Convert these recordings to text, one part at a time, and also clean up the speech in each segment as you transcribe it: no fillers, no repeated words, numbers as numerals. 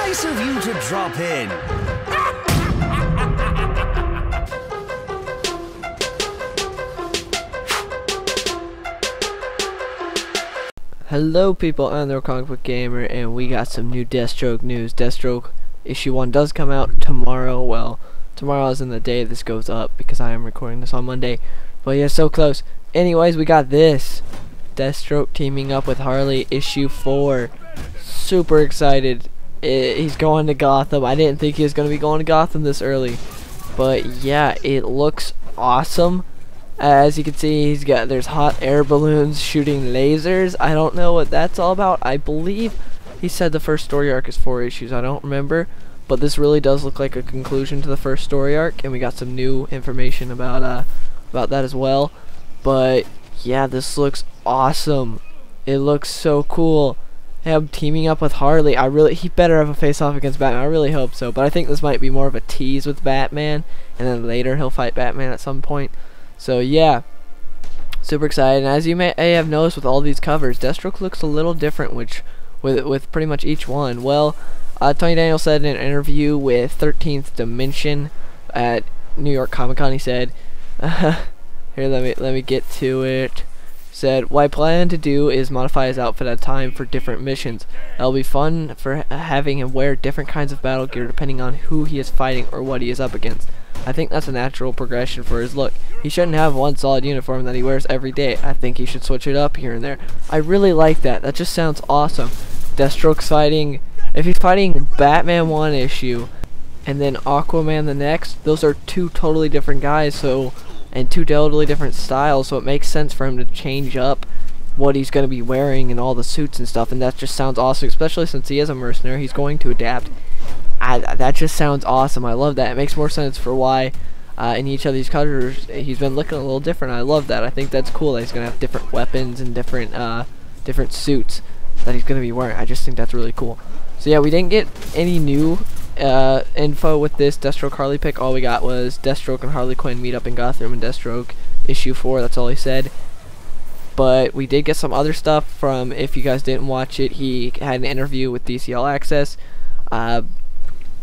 Nice of you to drop in. Hello people, I'm the Comic Book Gamer, and we got some new Deathstroke news. Deathstroke issue 1 does come out tomorrow. Well, tomorrow isn't the day this goes up because I am recording this on Monday. But yeah, so close. Anyways, we got this. Deathstroke teaming up with Harley, issue 4. Super excited. He's going to Gotham. I didn't think he was going to be going to Gotham this early. But yeah, it looks awesome. As you can see, there's hot air balloons shooting lasers. I don't know what that's all about. I believe he said the first story arc is 4 issues. I don't remember, but this really does look like a conclusion to the first story arc, and we got some new information about that as well. But yeah, this looks awesome. It looks so cool. Him teaming up with Harley. He better have a face-off against Batman. I really hope so. But I think this might be more of a tease with Batman, and then later he'll fight Batman at some point. So yeah, super excited. And as you may have noticed with all these covers, Deathstroke looks a little different, with pretty much each one. Well, Tony Daniel said in an interview with 13th Dimension at New York Comic Con, he said, here, let me get to it. Said, what I plan to do is modify his outfit at a time for different missions. It'll be fun for having him wear different kinds of battle gear depending on who he is fighting or what he is up against. I think that's a natural progression for his look. He shouldn't have one solid uniform that he wears every day. I think he should switch it up here and there. I really like that. That just sounds awesome. Deathstroke's fighting, if he's fighting Batman 1 issue and then Aquaman the next, those are two totally different guys, and two totally different styles, so it makes sense for him to change up what he's going to be wearing and all the suits and stuff, and that just sounds awesome, especially since he is a mercenary. He's going to adapt. That just sounds awesome. I love that. It makes more sense for why in each of these covers he's been looking a little different. I love that. I think that's cool that he's going to have different weapons and different suits that he's going to be wearing. I just think that's really cool. So yeah, we didn't get any new info with this Deathstroke Harley pick. All we got was Deathstroke and Harley Quinn meet up in Gotham and Deathstroke issue 4. That's all he said. But we did get some other stuff from, if you guys didn't watch it, he had an interview with DC All Access.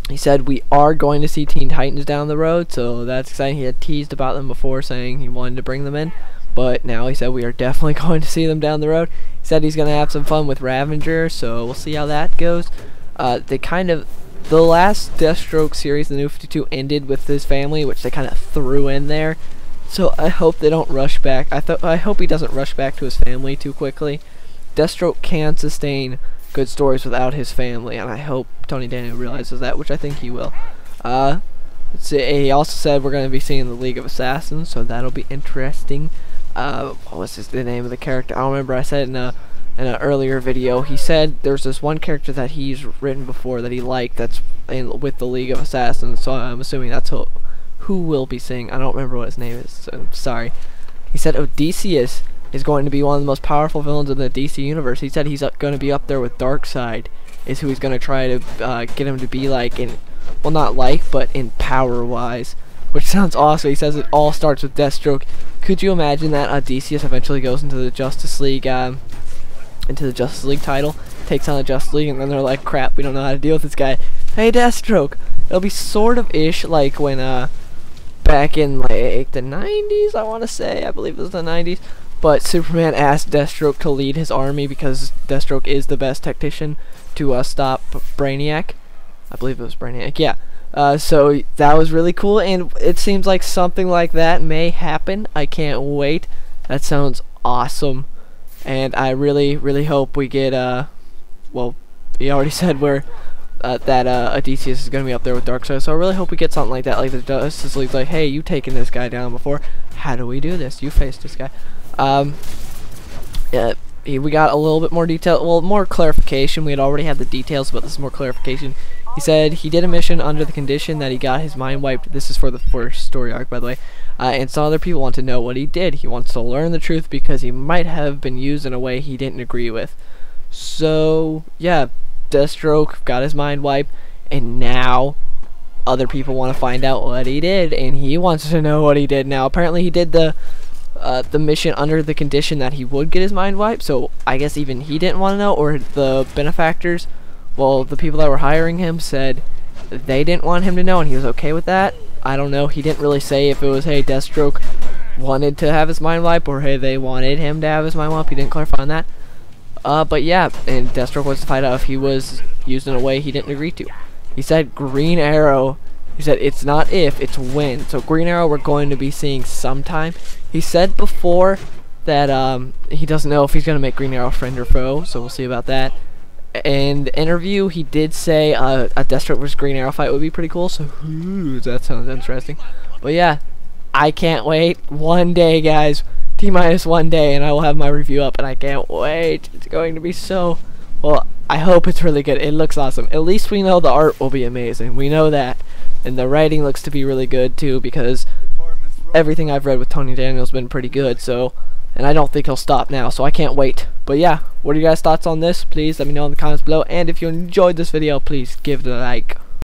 He said we are going to see Teen Titans down the road, so that's exciting. He had teased about them before, saying he wanted to bring them in, but now he said we are definitely going to see them down the road. He said he's going to have some fun with Ravager, so we'll see how that goes. The last Deathstroke series, the New 52, ended with his family, which they kind of threw in there. So I hope they don't rush back. I hope he doesn't rush back to his family too quickly. Deathstroke can sustain good stories without his family, and I hope Tony Daniel realizes that, which I think he will. Let's see, he also said we're going to be seeing the League of Assassins, so that'll be interesting. What was the name of the character? I don't remember. I said in an earlier video, he said there's this one character that he's written before that he liked that's with the League of Assassins, so I'm assuming that's who will be seeing. I don't remember what his name is, so I'm sorry. He said Odysseus is going to be one of the most powerful villains in the DC universe. He said he's going to be up there with Darkseid, is who he's going to try to get him to be like, well, not like, but in power-wise, which sounds awesome. He says it all starts with Deathstroke. Could you imagine that Odysseus eventually goes into the Justice League, title, takes on the Justice League, and then they're like, crap, we don't know how to deal with this guy. Hey, Deathstroke! It'll be sort of ish like when back in like the 90s, I want to say, I believe it was the 90s, but Superman asked Deathstroke to lead his army because Deathstroke is the best tactician to stop Brainiac. I believe it was Brainiac, yeah. So that was really cool, and it seems like something like that may happen. I can't wait. That sounds awesome. And I really, really hope we get, well, he already said that Odysseus is going to be up there with Darkseid, so I really hope we get something like that, like the Justice League's like, hey, you've taken this guy down before, how do we do this? You faced this guy. Yeah, we got a little bit more detail, well, more clarification. We had already had the details, but this is more clarification. He said he did a mission under the condition that he got his mind wiped. This is for the first story arc, by the way. And some other people want to know what he did. He wants to learn the truth because he might have been used in a way he didn't agree with. So, yeah, Deathstroke got his mind wiped, and now other people want to find out what he did, and he wants to know what he did now. Apparently he did the mission under the condition that he would get his mind wiped, so I guess even he didn't want to know, or the benefactors Well, the people that were hiring him said they didn't want him to know, and he was okay with that. I don't know. He didn't really say if it was, hey, Deathstroke wanted to have his mind wipe, or hey, they wanted him to have his mind wipe. He didn't clarify on that. But yeah, and Deathstroke wants to find out if he was used in a way he didn't agree to. He said Green Arrow. He said it's not if, it's when. So Green Arrow we're going to be seeing sometime. He said before that he doesn't know if he's going to make Green Arrow friend or foe, so we'll see about that. In the interview, he did say a Deathstroke vs. Green Arrow fight would be pretty cool, so that sounds interesting. But yeah, I can't wait. One day, guys. T-minus 1 day, and I will have my review up, and I can't wait. It's going to be so... Well, I hope it's really good. It looks awesome. At least we know the art will be amazing. We know that. And the writing looks to be really good, too, because everything I've read with Tony Daniel's been pretty good, so... And I don't think he'll stop now, so I can't wait. But yeah, what are your guys' thoughts on this? Please let me know in the comments below. And if you enjoyed this video, please give it a like.